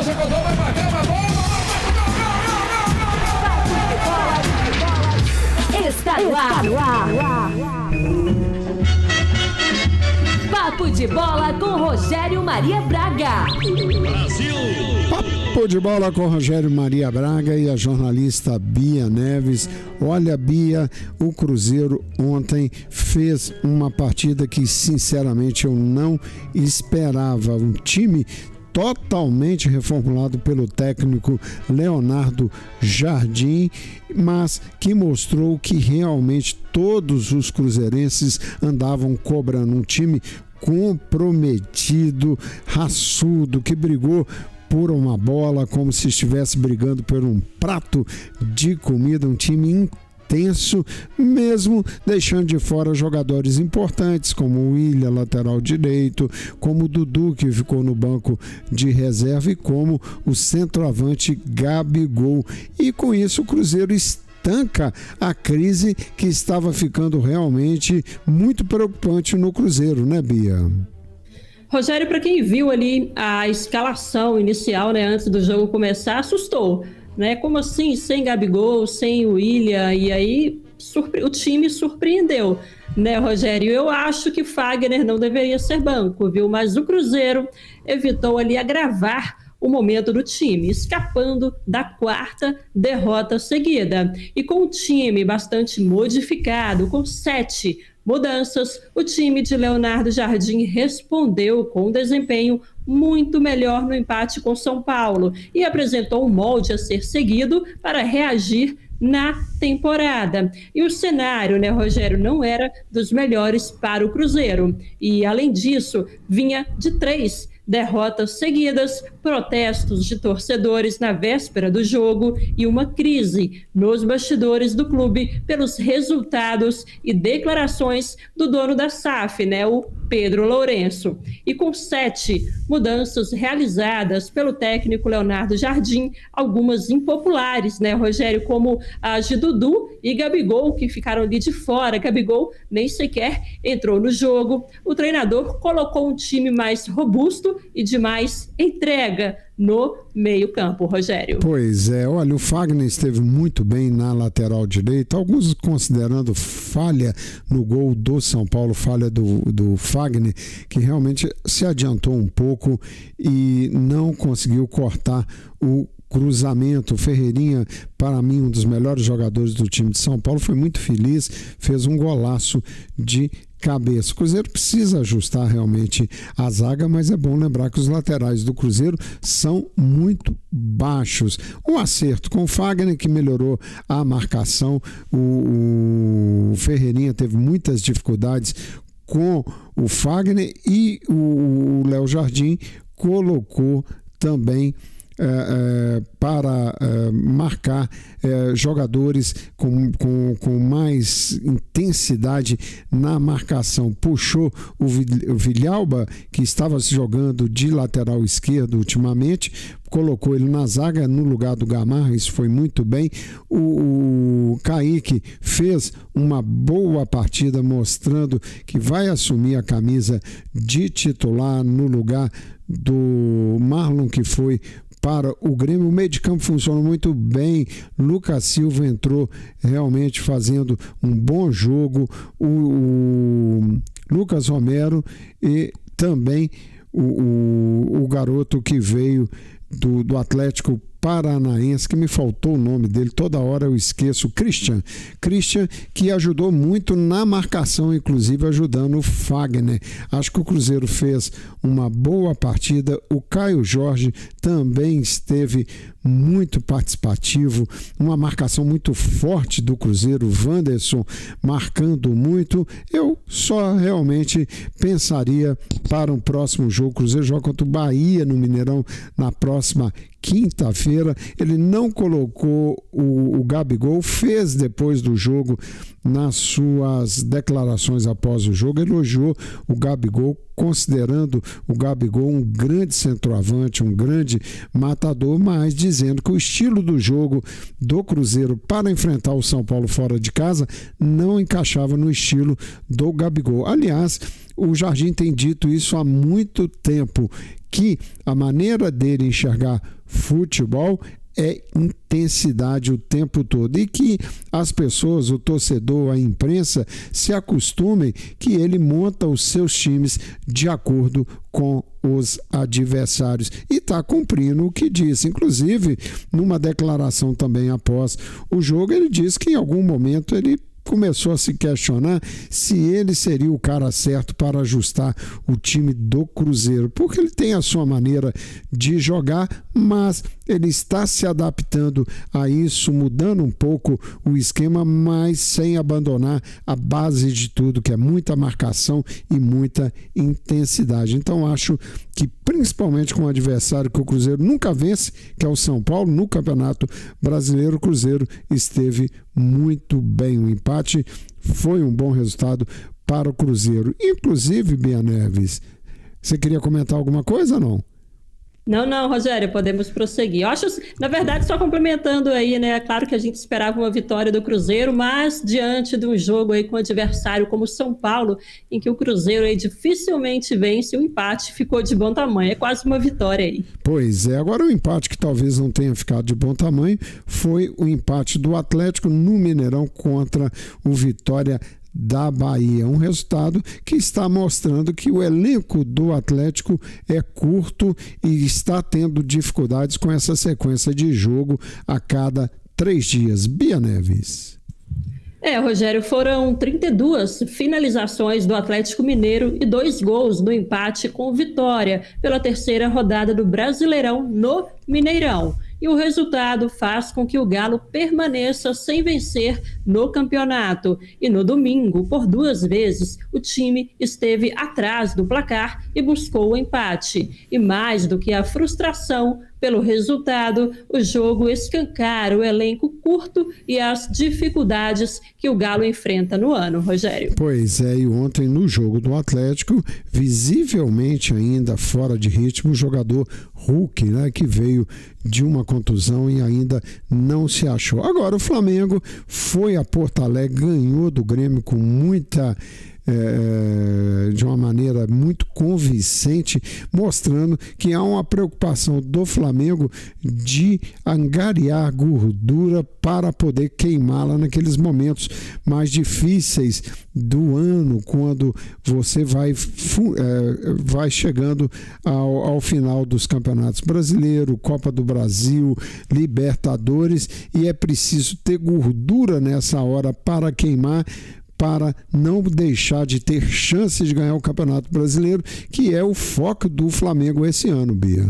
se encontrou, vai marcar uma bola. Está no ar. Papo de bola com Rogério Maria Braga. Brasil. Papo de bola com Rogério Maria Braga e a jornalista Bia Neves. Olha, Bia, o Cruzeiro ontem fez uma partida que sinceramente eu não esperava. Um time totalmente reformulado pelo técnico Leonardo Jardim, mas que mostrou que realmente todos os cruzeirenses andavam cobrando. Um time comprometido, raçudo, que brigou por uma bola como se estivesse brigando por um prato de comida. Um time intenso, mesmo deixando de fora jogadores importantes como o William, lateral direito, como o Dudu, que ficou no banco de reserva, e como o centroavante Gabigol. E com isso o Cruzeiro estanca a crise que estava ficando realmente muito preocupante no Cruzeiro, né, Bia? Rogério, para quem viu ali a escalação inicial, né, antes do jogo começar, assustou. Né? Como assim, sem Gabigol, sem o William? E aí o time surpreendeu, né, Rogério? Eu acho que Fagner não deveria ser banco, viu? Mas o Cruzeiro evitou ali agravar o momento do time, escapando da quarta derrota seguida. E com o time bastante modificado, com 7 mudanças, o time de Leonardo Jardim respondeu com um desempenho muito melhor no empate com São Paulo e apresentou um molde a ser seguido para reagir na temporada. E o cenário, né, Rogério, não era dos melhores para o Cruzeiro. E, além disso, vinha de 3 derrotas seguidas, protestos de torcedores na véspera do jogo e uma crise nos bastidores do clube pelos resultados e declarações do dono da SAF, né, o Pedro Lourenço. E com 7 mudanças realizadas pelo técnico Leonardo Jardim, algumas impopulares, né, Rogério, como a de Dudu e Gabigol, que ficaram ali de fora. Gabigol nem sequer entrou no jogo. O treinador colocou um time mais robusto e de mais entrega no meio-campo, Rogério. Pois é, olha, o Fagner esteve muito bem na lateral direita, alguns considerando falha no gol do São Paulo, falha do Fagner, que realmente se adiantou um pouco e não conseguiu cortar o cruzamento. O Ferreirinha, para mim, um dos melhores jogadores do time de São Paulo, foi muito feliz, fez um golaço de cabeça. O Cruzeiro precisa ajustar realmente a zaga, mas é bom lembrar que os laterais do Cruzeiro são muito baixos. Um acerto com o Fagner, que melhorou a marcação. O Ferreirinha teve muitas dificuldades com o Fagner e o Léo Jardim colocou também para marcar jogadores com mais intensidade na marcação. Puxou o Villalba, que estava jogando de lateral esquerdo ultimamente, colocou ele na zaga no lugar do Gamarra, isso foi muito bem. O Kaique fez uma boa partida, mostrando que vai assumir a camisa de titular no lugar do Marlon, que foi para o Grêmio. O meio de campo funciona muito bem. Lucas Silva entrou realmente fazendo um bom jogo. O Lucas Romero e também o garoto que veio do Atlético Paranaense, que me faltou o nome dele, toda hora eu esqueço, Christian, que ajudou muito na marcação, inclusive ajudando o Fagner. Acho que o Cruzeiro fez uma boa partida. O Caio Jorge também esteve muito participativo, uma marcação muito forte do Cruzeiro, Wanderson marcando muito. Eu só realmente pensaria para um próximo jogo. O Cruzeiro joga contra o Bahia no Mineirão na próxima quinta-feira. Ele não colocou o Gabigol, fez depois do jogo, nas suas declarações após o jogo, elogiou o Gabigol, considerando o Gabigol um grande centroavante, um grande matador, mas dizendo que o estilo do jogo do Cruzeiro para enfrentar o São Paulo fora de casa não encaixava no estilo do Gabigol. Aliás, o Jardim tem dito isso há muito tempo, que a maneira dele enxergar futebol é intensidade o tempo todo e que as pessoas, o torcedor, a imprensa se acostumem que ele monta os seus times de acordo com os adversários e está cumprindo o que disse. Inclusive, numa declaração também após o jogo, ele disse que em algum momento ele começou a se questionar se ele seria o cara certo para ajustar o time do Cruzeiro, porque ele tem a sua maneira de jogar, mas ele está se adaptando a isso, mudando um pouco o esquema, mas sem abandonar a base de tudo, que é muita marcação e muita intensidade. Então acho que principalmente com o adversário que o Cruzeiro nunca vence, que é o São Paulo, no Campeonato Brasileiro, o Cruzeiro esteve muito bem. O empate foi um bom resultado para o Cruzeiro. Inclusive, Bia Neves, você queria comentar alguma coisa ou não? Não, Rogério, podemos prosseguir. Eu acho, na verdade, só complementando aí, né? Claro que a gente esperava uma vitória do Cruzeiro, mas diante de um jogo aí com um adversário como o São Paulo, em que o Cruzeiro aí dificilmente vence, o empate ficou de bom tamanho. É quase uma vitória aí. Pois é, agora o empate que talvez não tenha ficado de bom tamanho foi o empate do Atlético no Mineirão contra o Vitória da Bahia, um resultado que está mostrando que o elenco do Atlético é curto e está tendo dificuldades com essa sequência de jogo a cada 3 dias. Bia Neves. Rogério, foram 32 finalizações do Atlético Mineiro e 2 gols no empate com Vitória pela 3ª rodada do Brasileirão no Mineirão. E o resultado faz com que o Galo permaneça sem vencer no campeonato. E no domingo, por 2 vezes, o time esteve atrás do placar e buscou o empate. E mais do que a frustração pelo resultado, o jogo escancara o elenco curto e as dificuldades que o Galo enfrenta no ano, Rogério. Pois é, e ontem no jogo do Atlético, visivelmente ainda fora de ritmo, o jogador Hulk, né, que veio de uma contusão e ainda não se achou. Agora o Flamengo foi a Porto Alegre, ganhou do Grêmio com de uma maneira muito convincente, mostrando que há uma preocupação do Flamengo de angariar gordura para poder queimá-la naqueles momentos mais difíceis do ano, quando você vai chegando ao final dos campeonatos brasileiros, Copa do Brasil, Libertadores, e é preciso ter gordura nessa hora para queimar, para não deixar de ter chance de ganhar o Campeonato Brasileiro, que é o foco do Flamengo esse ano, Bia.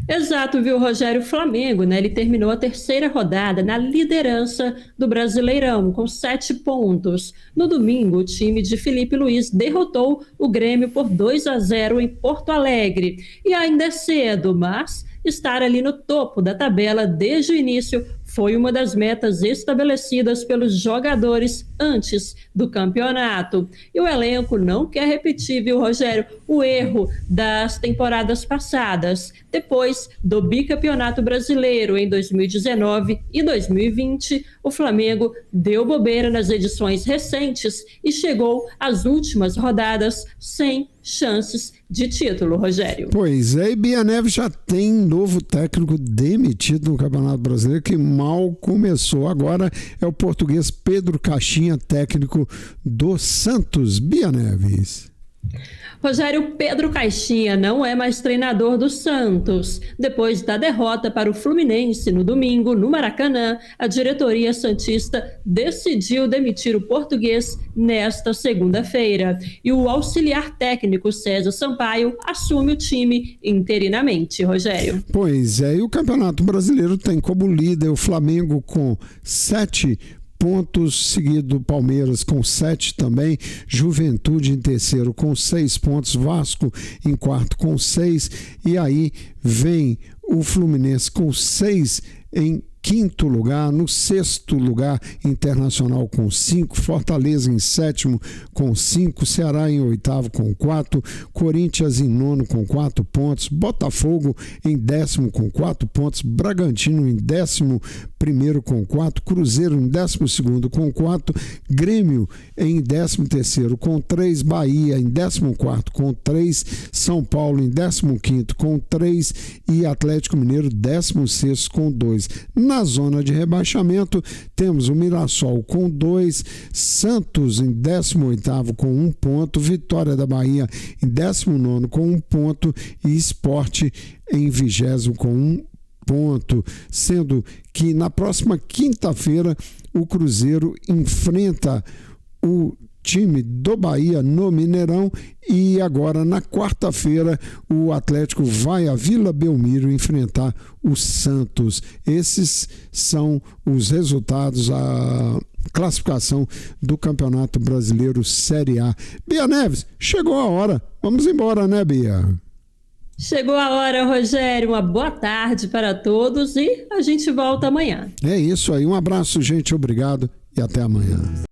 Exato, viu, Rogério? O Flamengo, né? Ele terminou a 3ª rodada na liderança do Brasileirão, com 7 pontos. No domingo, o time de Felipe Luiz derrotou o Grêmio por 2-0 em Porto Alegre. E ainda é cedo, mas estar ali no topo da tabela desde o início foi uma das metas estabelecidas pelos jogadores antes do campeonato. E o elenco não quer repetir, viu, Rogério, o erro das temporadas passadas. Depois do bicampeonato brasileiro em 2019 e 2020, o Flamengo deu bobeira nas edições recentes e chegou às últimas rodadas sem chances de título, Rogério. Pois é, e Bia Neves já tem novo técnico demitido no Campeonato Brasileiro, que mal começou. Agora é o português Pedro Caixinha, técnico do Santos. Bia Neves. Rogério, Pedro Caixinha não é mais treinador do Santos. Depois da derrota para o Fluminense no domingo, no Maracanã, a diretoria santista decidiu demitir o português nesta segunda-feira. E o auxiliar técnico César Sampaio assume o time interinamente, Rogério. Pois é, e o Campeonato Brasileiro tem como líder o Flamengo com 7 pontos, seguido do Palmeiras com 7 também, Juventude em terceiro com 6 pontos, Vasco em quarto com 6, e aí vem o Fluminense com 6 em quinto lugar. No sexto lugar, Internacional com 5, Fortaleza em sétimo com 5, Ceará em oitavo com 4, Corinthians em nono com 4 pontos, Botafogo em décimo com 4 pontos, Bragantino em 11º com 4, Cruzeiro em 12º com 4, Grêmio em 13º com 3, Bahia em 14º com 3, São Paulo em 15º com 3 e Atlético Mineiro 16º com 2. Na zona de rebaixamento temos o Mirassol com 2, Santos em 18º com 1 ponto, Vitória da Bahia em 19º com 1 ponto e Sport em 20º com 1 ponto, sendo que na próxima quinta-feira o Cruzeiro enfrenta o time do Bahia no Mineirão e agora na quarta-feira o Atlético vai a Vila Belmiro enfrentar o Santos. Esses são os resultados, a classificação do Campeonato Brasileiro Série A. Bia Neves, chegou a hora. Vamos embora, né, Bia? Chegou a hora, Rogério. Uma boa tarde para todos e a gente volta amanhã. É isso aí. Um abraço, gente. Obrigado e até amanhã.